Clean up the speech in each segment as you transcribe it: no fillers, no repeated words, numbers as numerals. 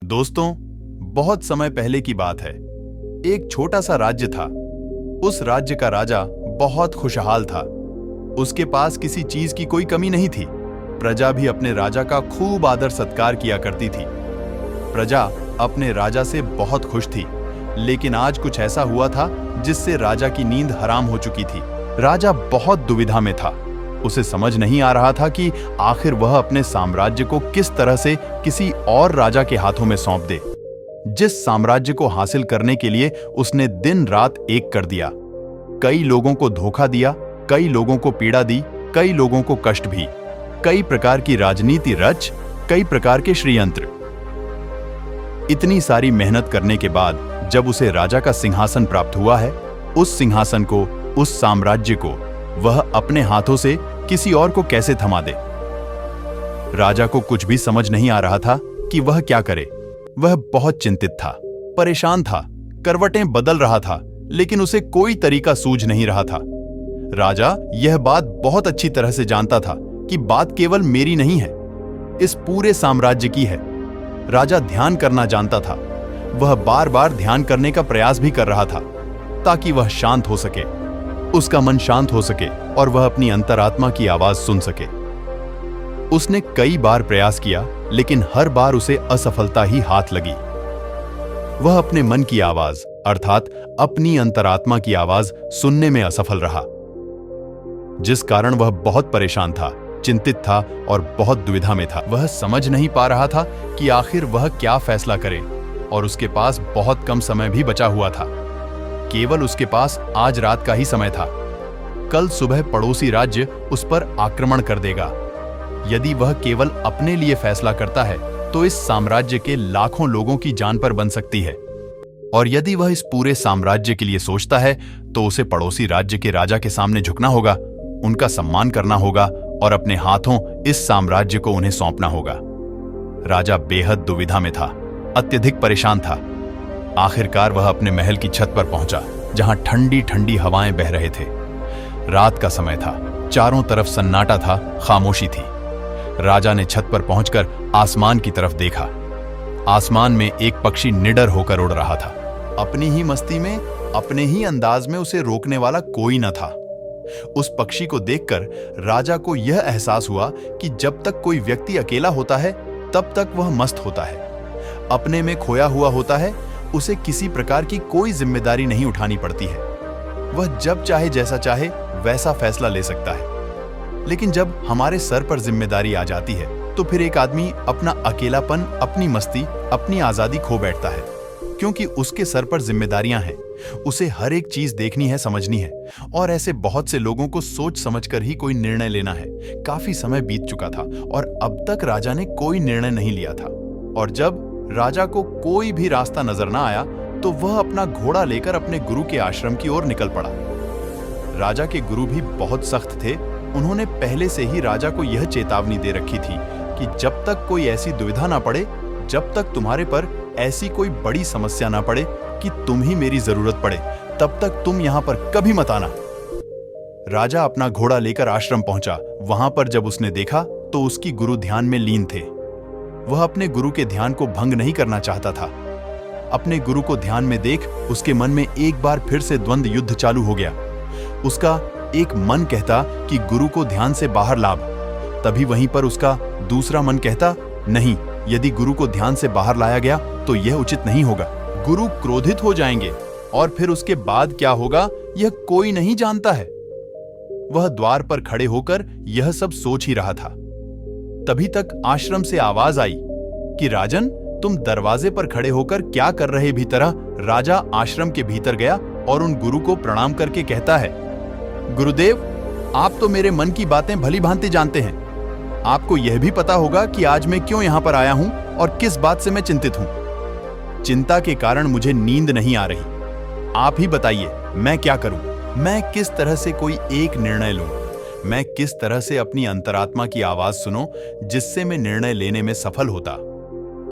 दोस्तों, बहुत समय पहले की बात है। एक छोटा सा राज्य था। उस राज्य का राजा बहुत खुशहाल था। उसके पास किसी चीज की कोई कमी नहीं थी। प्रजा भी अपने राजा का खूब आदर सत्कार किया करती थी। प्रजा अपने राजा से बहुत खुश थी, लेकिन आज कुछ ऐसा हुआ था जिससे राजा की नींद हराम हो चुकी थी। राजा बहुत दुविधा में था। उसे समझ नहीं आ रहा था कि आखिर वह अपने साम्राज्य को किस तरह से किसी और राजा के हाथों में सौंप दे, जिस साम्राज्य को हासिल करने के लिए उसने दिन रात एक कर दिया। कई लोगों को धोखा दिया, कई लोगों को पीड़ा दी, कई लोगों को कष्ट भी, कई प्रकार की राजनीति रच, कई प्रकार के षड्यंत्र। इतनी सारी मेहनत करने के बाद जब उसे राजा का सिंहासन प्राप्त हुआ है, उस सिंहासन को, उस साम्राज्य को वह अपने हाथों से किसी और को कैसे थमा दे। राजा को कुछ भी समझ नहीं आ रहा था कि वह क्या करे। वह बहुत चिंतित था, परेशान था, करवटें बदल रहा था, लेकिन उसे कोई तरीका सूझ नहीं रहा था। राजा यह बात बहुत अच्छी तरह से जानता था कि बात केवल मेरी नहीं है, इस पूरे साम्राज्य की है। राजा ध्यान करना जानता था। वह बार बार ध्यान करने का प्रयास भी कर रहा था ताकि वह शांत हो सके, उसका मन शांत हो सके और वह अपनी अंतरात्मा की आवाज सुन सके। उसने कई बार प्रयास किया, लेकिन हर बार उसे असफलता ही हाथ लगी। वह अपने मन की आवाज अर्थात अपनी अंतरात्मा की आवाज सुनने में असफल रहा, जिस कारण वह बहुत परेशान था, चिंतित था और बहुत दुविधा में था। वह समझ नहीं पा रहा था कि आखिर वह क्या फैसला करे, और उसके पास बहुत कम समय भी बचा हुआ था। केवल उसके पास आज रात का ही समय था। कल सुबह पड़ोसी राज्य उस पर आक्रमण कर देगा। यदि वह केवल अपने लिए फैसला करता है तो इस साम्राज्य के लाखों लोगों की जान पर बन सकती है, और यदि वह इस पूरे साम्राज्य के लिए सोचता है तो उसे पड़ोसी राज्य के राजा के सामने झुकना होगा, उनका सम्मान करना होगा और अपने हाथों इस साम्राज्य को उन्हें सौंपना होगा। राजा बेहद दुविधा में था, अत्यधिक परेशान था। आखिरकार वह अपने महल की छत पर पहुंचा, जहां ठंडी ठंडी हवाएं बह रहे थे। रात का समय था, चारों तरफ सन्नाटा था, खामोशी थी। राजा ने छत पर पहुंचकर आसमान की तरफ देखा। आसमान में एक पक्षी निडर होकर उड़ रहा था। अपनी ही मस्ती में, अपने ही अंदाज में उसे रोकने वाला कोई न था। उस पक्षी को देखकर राजा को यह एहसास हुआ कि जब तक कोई व्यक्ति अकेला होता है तब तक वह मस्त होता है, अपने में खोया हुआ होता है। उसे किसी प्रकार की कोई जिम्मेदारी नहीं उठानी पड़ती है। वह जब चाहे जैसा चाहे वैसा फैसला ले सकता है। लेकिन जब हमारे सर पर जिम्मेदारी आ जाती है तो फिर एक आदमी अपना अकेलापन, अपनी मस्ती, अपनी आजादी खो बैठता है, क्योंकि उसके सर पर जिम्मेदारियां हैं। उसे हर एक चीज देखनी है, समझनी है, और ऐसे बहुत से लोगों को सोच समझकर ही कोई निर्णय लेना है। काफी समय बीत चुका था और अब तक राजा ने कोई निर्णय नहीं लिया था। और जब राजा को कोई भी रास्ता नजर ना आया तो वह अपना घोड़ा लेकर अपने गुरु के आश्रम की ओर निकल पड़ा। राजा के गुरु भी बहुत सख्त थे। उन्होंने पहले से ही राजा को यह चेतावनी दे रखी थी कि जब तक कोई ऐसी दुविधा ना पड़े, जब तक तुम्हारे पर ऐसी कोई बड़ी समस्या ना पड़े कि तुम ही मेरी जरूरत पड़े, तब तक तुम यहां पर कभी मत आना। राजा अपना घोड़ा लेकर आश्रम पहुंचा। वहां पर जब उसने देखा तो उसकी गुरु ध्यान में लीन थे। वह अपने गुरु के ध्यान को भंग नहीं करना चाहता था। अपने गुरु को ध्यान में देख उसके मन में एक बार फिर से द्वंद्व युद्ध चालू हो गया। उसका एक मन कहता कि गुरु को ध्यान से बाहर लाभ, तभी वहीं पर उसका दूसरा मन कहता, नहीं, यदि गुरु को ध्यान से बाहर लाया गया तो यह उचित नहीं होगा। गुरु क्रोधित हो जाएंगे और फिर उसके बाद क्या होगा यह कोई नहीं जानता है। वह द्वार पर खड़े होकर यह सब सोच ही रहा था। तभी तक आश्रम से आवाज आई कि राजन, तुम दरवाजे पर खड़े होकर क्या कर रहे भीतरा? राजा आश्रम के भीतर गया और उन गुरु को प्रणाम करके कहता है, गुरुदेव, आप तो मेरे मन की बातें भली भांति जानते हैं। आपको यह भी पता होगा कि आज मैं क्यों यहां पर आया हूं और किस बात से मैं चिंतित हूं। चिंता के कारण मुझे नींद नहीं आ रही। आप ही बताइए, मैं क्या करूं? मैं किस तरह से कोई एक निर्णय लूं? मैं किस तरह से अपनी अंतरात्मा की आवाज सुनूं जिससे मैं निर्णय लेने में सफल होता?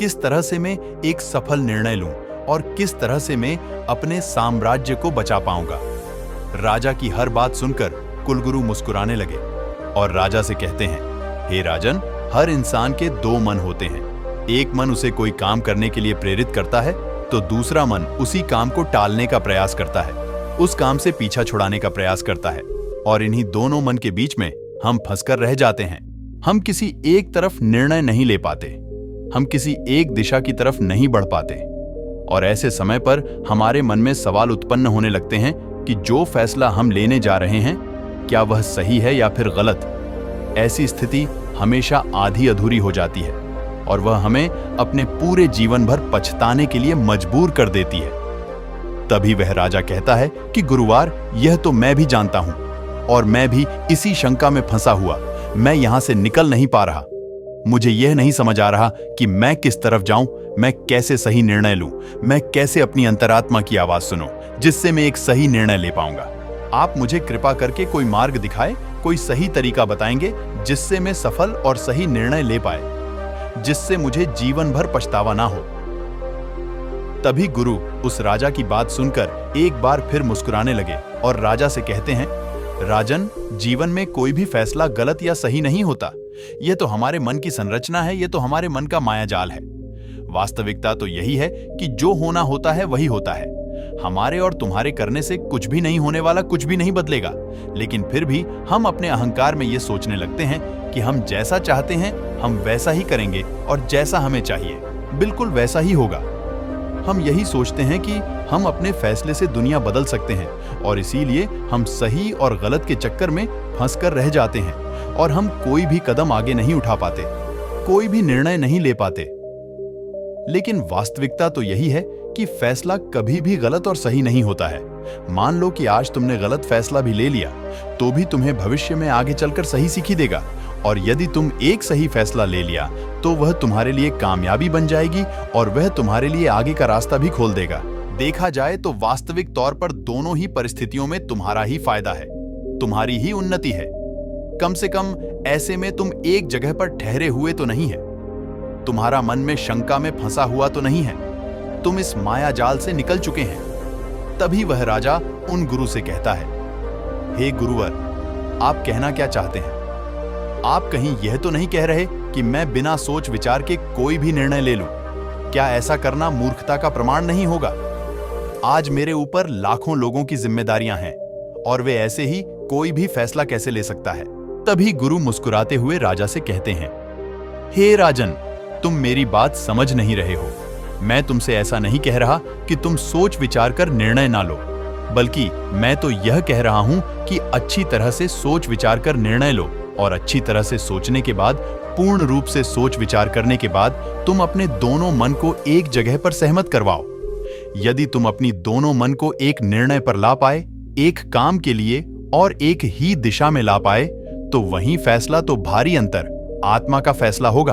किस तरह से मैं एक सफल निर्णय लूं और किस तरह से मैं अपने साम्राज्य को बचा पाऊंगा? राजा की हर बात सुनकर कुलगुरु मुस्कुराने लगे और राजा से कहते हैं, हे राजन, हर इंसान के दो मन होते हैं। एक मन उसे कोई काम करने के लिए प्रेरित करता है तो दूसरा मन उसी काम को टालने का प्रयास करता है, उस काम से पीछा छुड़ाने का प्रयास करता है। और इन्हीं दोनों मन के बीच में हम फंसकर रह जाते हैं। हम किसी एक तरफ निर्णय नहीं ले पाते, हम किसी एक दिशा की तरफ नहीं बढ़ पाते। और ऐसे समय पर हमारे मन में सवाल उत्पन्न होने लगते हैं कि जो फैसला हम लेने जा रहे हैं, क्या वह सही है या फिर गलत। ऐसी स्थिति हमेशा आधी अधूरी हो जाती है और वह हमें अपने पूरे जीवन भर पछताने के लिए मजबूर कर देती है। तभी वह राजा कहता है कि गुरुवार, यह तो मैं भी जानता हूं और मैं भी इसी शंका में फंसा हुआ, मैं यहां से निकल नहीं पा रहा। मुझे यह नहीं समझ आ रहा कि मैं किस तरफ जाऊं, मैं कैसे सही निर्णय लूं, मैं कैसे अपनी अंतरात्मा की आवाज सुनूं, जिससे मैं एक सही निर्णय ले पाऊंगा। आप मुझे कृपा करके कोई मार्ग दिखाए, कोई सही तरीका बताएंगे जिससे मैं सफल और सही निर्णय ले पाए, जिससे मुझे जीवन भर पछतावा ना हो। तभी गुरु उस राजा की बात सुनकर एक बार फिर मुस्कुराने लगे और राजा से कहते हैं, राजन, जीवन में कोई भी फैसला गलत या सही नहीं होता। यह तो हमारे मन की संरचना है, यह तो हमारे मन का मायाजाल है। वास्तविकता तो यही है कि जो होना होता है वही होता है। हमारे और तुम्हारे करने से कुछ भी नहीं होने वाला, कुछ भी नहीं बदलेगा। लेकिन फिर भी हम अपने अहंकार में ये सोचने लगते हैं कि हम जैसा चाहते हैं हम वैसा ही करेंगे और जैसा हमें चाहिए बिल्कुल वैसा ही होगा। हम यही सोचते हैं कि हम अपने फैसले से दुनिया बदल सकते हैं और इसीलिए हम सही और गलत के चक्कर में फंसकर रह जाते हैं और हम कोई भी कदम आगे नहीं उठा पाते, कोई भी निर्णय नहीं ले पाते। लेकिन वास्तविकता तो यही है कि फैसला कभी भी गलत और सही नहीं होता है। मान लो कि आज तुमने गलत फैसला भी ले लिया तो भी तुम्हें भविष्य में आगे चलकर सही सीख ही देगा। और यदि तुम एक सही फैसला ले लिया तो वह तुम्हारे लिए कामयाबी बन जाएगी और वह तुम्हारे लिए आगे का रास्ता भी खोल देगा। देखा जाए तो वास्तविक तौर पर दोनों ही परिस्थितियों में तुम्हारा ही फायदा है, तुम्हारी ही उन्नति है। कम से कम ऐसे में तुम एक जगह पर ठहरे हुए तो नहीं है, तुम्हारा मन में शंका में फंसा हुआ तो नहीं है, तुम इस माया जाल से निकल चुके हैं। तभी वह राजा उन गुरु से कहता है, हे गुरुवर, आप कहना क्या चाहते हैं? आप कहीं यह तो नहीं कह रहे कि मैं बिना सोच विचार के कोई भी निर्णय ले लूं? क्या ऐसा करना मूर्खता का प्रमाण नहीं होगा? आज मेरे ऊपर लाखों लोगों की जिम्मेदारियां हैं और वे ऐसे ही कोई भी फैसला कैसे ले सकता है? तभी गुरु मुस्कुराते हुए राजा से कहते हैं, हे राजन, तुम मेरी बात समझ नहीं रहे हो। मैं तुमसे ऐसा नहीं कह रहा कि तुम सोच विचार कर निर्णय ना लो, बल्कि मैं तो यह कह रहा हूं कि अच्छी तरह से सोच विचार कर निर्णय लो और अच्छी तरह से सोचने के बाद, पूर्ण रूप से सोच विचार करने के बाद तुम अपने दोनों मन को एक जगह पर सहमत करवाओ। यदि तुम अपनी दोनों मन को एक निर्णय पर ला पाए, एक काम के लिए और एक ही दिशा में ला पाए, तो वही फैसला तो भारी अंतर आत्मा का फैसला होगा।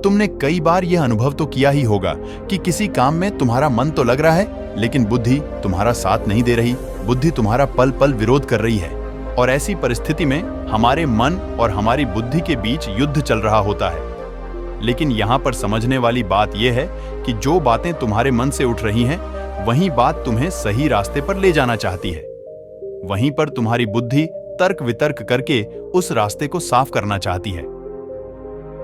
तुमने कई बार यह अनुभव तो किया ही होगा कि किसी काम में तुम्हारा मन तो लग रहा है लेकिन बुद्धि तुम्हारा साथ नहीं दे रही, बुद्धि तुम्हारा पल पल विरोध कर रही है। और ऐसी परिस्थिति में हमारे मन और हमारी बुद्धि के बीच युद्ध चल रहा होता है। लेकिन यहां पर समझने वाली बात यह है कि जो बातें तुम्हारे मन से उठ रही हैं, वही बात तुम्हें सही रास्ते पर ले जाना चाहती है। वहीं पर तुम्हारी बुद्धि तर्क वितर्क करके उस रास्ते को साफ करना चाहती है,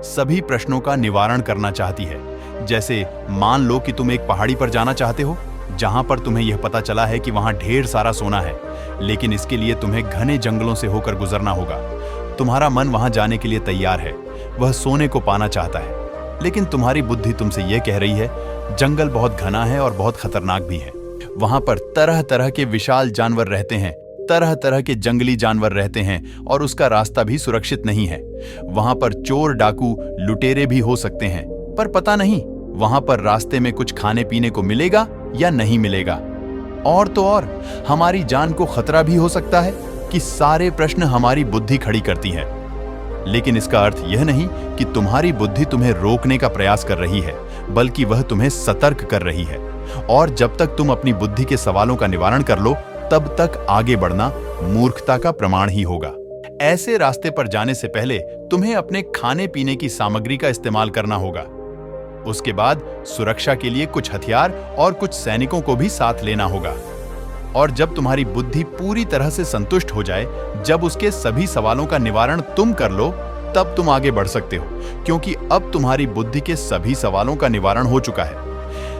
सभी प्रश्नों का निवारण करना चाहती है। जैसे मान लो कि तुम एक पहाड़ी पर जाना चाहते हो जहां पर तुम्हें यह पता चला है कि वहां ढेर सारा सोना है, लेकिन इसके लिए तुम्हें घने जंगलों से होकर गुजरना होगा। तुम्हारा मन वहां जाने के लिए तैयार है, वह सोने को पाना चाहता है, लेकिन तुम्हारी बुद्धि तुमसे यह कह रही है जंगल बहुत घना है और बहुत खतरनाक भी है। वहां पर तरह तरह के विशाल जानवर रहते हैं, तरह तरह के जंगली जानवर रहते हैं और उसका रास्ता भी सुरक्षित नहीं है। वहां पर चोर डाकू लुटेरे भी हो सकते हैं, पर पता नहीं वहां पर रास्ते में कुछ खाने पीने को मिलेगा या नहीं मिलेगा। और तो और हमारी जान को खतरा भी हो सकता है कि सारे प्रश्न हमारी बुद्धि खड़ी करती है। लेकिन इसका अर्थ यह नहीं कि तुम्हारी बुद्धि तुम्हें रोकने का प्रयास कर रही है, बल्कि वह तुम्हें सतर्क कर रही है। और जब तक तुम अपनी बुद्धि के सवालों का निवारण कर लो, तब तक आगे बढ़ना मूर्खता का प्रमाण ही होगा। ऐसे रास्ते पर जाने से पहले तुम्हें अपने खाने पीने की सामग्री का इस्तेमाल करना होगा। उसके बाद सुरक्षा के लिए कुछ हथियार और कुछ सैनिकों को भी साथ लेना होगा। और जब तुम्हारी बुद्धि पूरी तरह से संतुष्ट हो जाए, जब उसके सभी सवालों का निवारण तुम कर लो, तब तुम आगे बढ़ सकते हो, क्योंकि अब तुम्हारी बुद्धि के सभी सवालों का निवारण हो चुका है।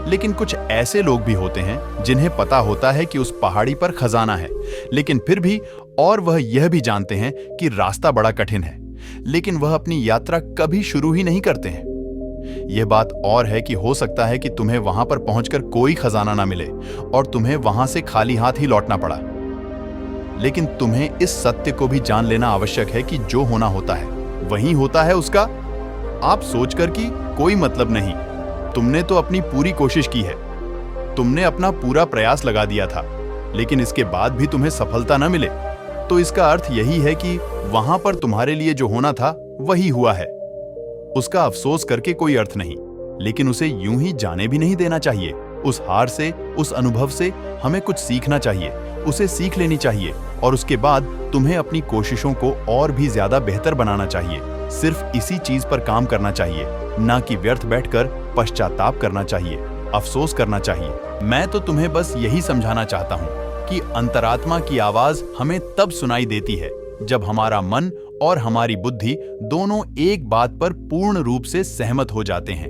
लेकिन कुछ ऐसे लोग भी होते हैं जिन्हें पता होता है कि उस पहाड़ी पर खजाना है, लेकिन फिर भी और वह यह भी जानते हैं कि रास्ता बड़ा कठिन है, लेकिन वह अपनी यात्रा कभी शुरू ही नहीं करते हैं। यह बात और है कि हो सकता है कि तुम्हें वहां पर पहुंचकर कोई खजाना ना मिले और तुम्हें वहां से खाली हाथ ही लौटना पड़ा। लेकिन तुम्हें इस सत्य को भी जान लेना आवश्यक है कि जो होना होता है वही होता है उसका आप सोचकर कि कोई मतलब नहीं। तुमने तो अपनी पूरी कोशिश की है, तुमने अपना पूरा प्रयास लगा दिया था, लेकिन इसके बाद भी तुम्हें सफलता न मिले तो इसका अर्थ यही है कि वहां पर तुम्हारे लिए जो होना था वही हुआ है। उसका अफसोस करके कोई अर्थ नहीं, लेकिन उसे यूं ही जाने भी नहीं देना चाहिए। उस हार से, उस अनुभव से हमें कुछ सीखना चाहिए, उसे सीख लेनी चाहिए और उसके बाद तुम्हें अपनी कोशिशों को और भी ज्यादा बेहतर बनाना चाहिए। सिर्फ इसी चीज पर काम करना चाहिए, ना कि व्यर्थ बैठकर पश्चाताप करना चाहिए, अफसोस करना चाहिए। मैं तो तुम्हें बस यही समझाना चाहता हूँ कि अंतरात्मा की आवाज हमें तब सुनाई देती है जब हमारा मन और हमारी बुद्धि दोनों एक बात पर पूर्ण रूप से सहमत हो जाते हैं।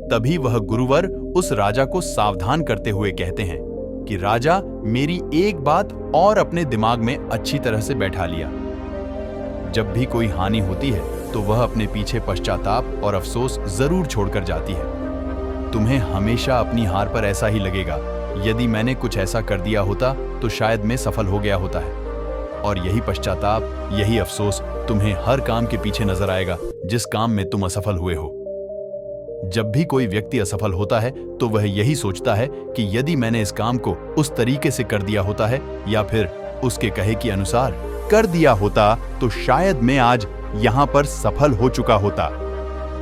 तभी वह गुरुवर उस राजा को सावधान करते हुए कहते हैं कि राजा, मेरी एक बात और अपने दिमाग में अच्छी तरह से बैठा लिया। जब भी कोई हानि होती है तो वह अपने पीछे पश्चाताप और अफसोस जरूर छोड़कर जाती है। तुम्हें हमेशा अपनी हार पर ऐसा ही लगेगा, यदि मैंने कुछ ऐसा कर दिया होता तो शायद मैं सफल हो गया होता है। और यही पश्चाताप, यही अफसोस तुम्हें हर काम के पीछे नजर आएगा जिस काम में तुम असफल हुए हो। जब भी कोई व्यक्ति असफल होता है तो वह यही सोचता है कि यदि मैंने इस काम को उस तरीके से कर दिया होता है या फिर उसके कहे के अनुसार कर दिया होता तो शायद मैं आज यहां पर सफल हो चुका होता।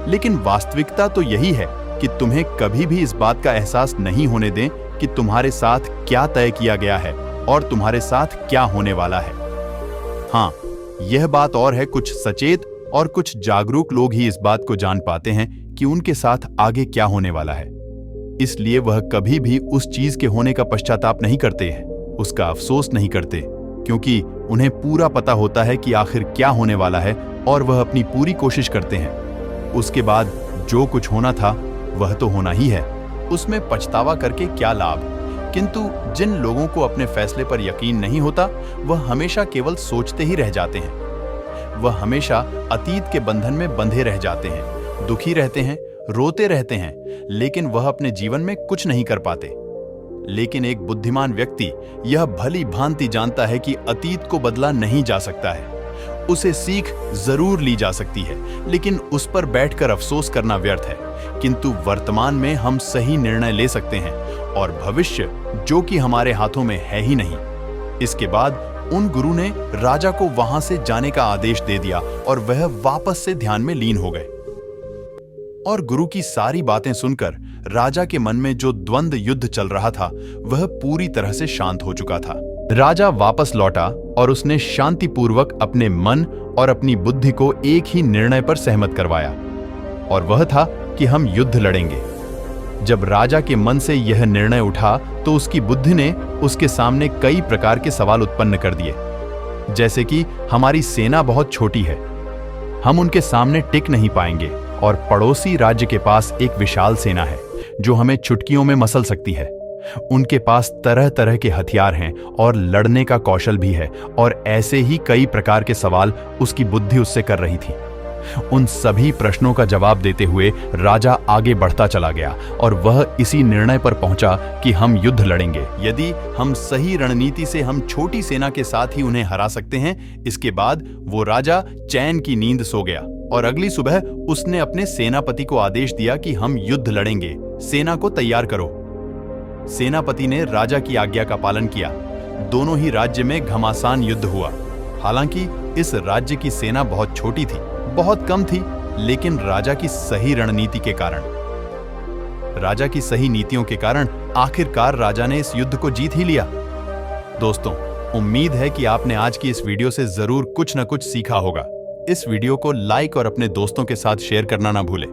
लेकिन वास्तविकता तो यही है कि तुम्हें कभी भी इस बात का एहसास नहीं होने दें कि तुम्हारे साथ क्या तय किया गया है और तुम्हारे साथ क्या होने वाला है। हाँ, यह बात और है, कुछ सचेत और कुछ जागरूक लोग ही इस बात को जान पाते हैं कि उनके साथ आगे क्या होने वाला है। इसलिए वह कभी भी उस चीज के होने का पश्चाताप नहीं करते हैं, उसका अफसोस नहीं करते, क्योंकि उन्हें पूरा पता होता है कि आखिर क्या होने वाला है और वह अपनी पूरी कोशिश करते हैं। उसके बाद जो कुछ होना था वह तो होना ही है, उसमें पछतावा करके क्या लाभ। किंतु जिन लोगों को अपने फैसले पर यकीन नहीं होता वह हमेशा केवल सोचते ही रह जाते हैं। वह हमेशा अतीत के बंधन में बंधे रह जाते हैं, दुखी रहते हैं, रोते रहते हैं, लेकिन वह अपने जीवन में कुछ नहीं कर पाते। लेकिन एक बुद्धिमान व्यक्ति यह भली भांति जानता है कि अतीत को बदला नहीं जा सकता है, उसे सीख जरूर ली जा सकती है, लेकिन उस पर बैठकर अफसोस करना व्यर्थ है। किंतु वर्तमान में हम सही निर्णय ले सकते हैं और भविष्य जो कि हमारे हाथों में है ही नहीं। इसके बाद उन गुरु ने राजा को वहां से जाने का आदेश दे दिया और वह वापस से ध्यान में लीन हो गए। और गुरु की सारी बातें सुनकर राजा के मन में जो द्वंद्व युद्ध चल रहा था वह पूरी तरह से शांत हो चुका था। राजा वापस लौटा और उसने शांतिपूर्वक अपने मन और अपनी बुद्धि को एक ही निर्णय पर सहमत करवाया, और वह था कि हम युद्ध लड़ेंगे। जब राजा के मन से यह निर्णय उठा तो उसकी बुद्धि ने उसके सामने कई प्रकार के सवाल उत्पन्न कर दिए, जैसे कि हमारी सेना बहुत छोटी है, हम उनके सामने टिक नहीं पाएंगे, और पड़ोसी राज्य के पास एक विशाल सेना है जो हमें चुटकियों में मसल सकती है। उनके पास तरह तरह के हथियार हैं और लड़ने का कौशल भी है, और ऐसे ही कई प्रकार के सवाल उसकी बुद्धि उससे कर रही थी। उन सभी प्रश्नों का जवाब देते हुए राजा आगे बढ़ता चला गया और वह इसी निर्णय पर पहुंचा कि हम युद्ध लड़ेंगे। यदि हम सही रणनीति से हम छोटी सेना के साथ ही उन्हें हरा सकते हैं। इसके बाद वो राजा चैन की नींद सो गया और अगली सुबह उसने अपने सेनापति को आदेश दिया कि हम युद्ध लड़ेंगे, सेना को तैयार करो। सेनापति ने राजा की आज्ञा का पालन किया। दोनों ही राज्य में घमासान युद्ध हुआ। हालांकि इस राज्य की सेना बहुत छोटी थी, बहुत कम थी, लेकिन राजा की सही रणनीति के कारण, राजा की सही नीतियों के कारण आखिरकार राजा ने इस युद्ध को जीत ही लिया। दोस्तों, उम्मीद है कि आपने आज की इस वीडियो से जरूर कुछ न कुछ सीखा होगा। इस वीडियो को लाइक और अपने दोस्तों के साथ शेयर करना ना भूलें।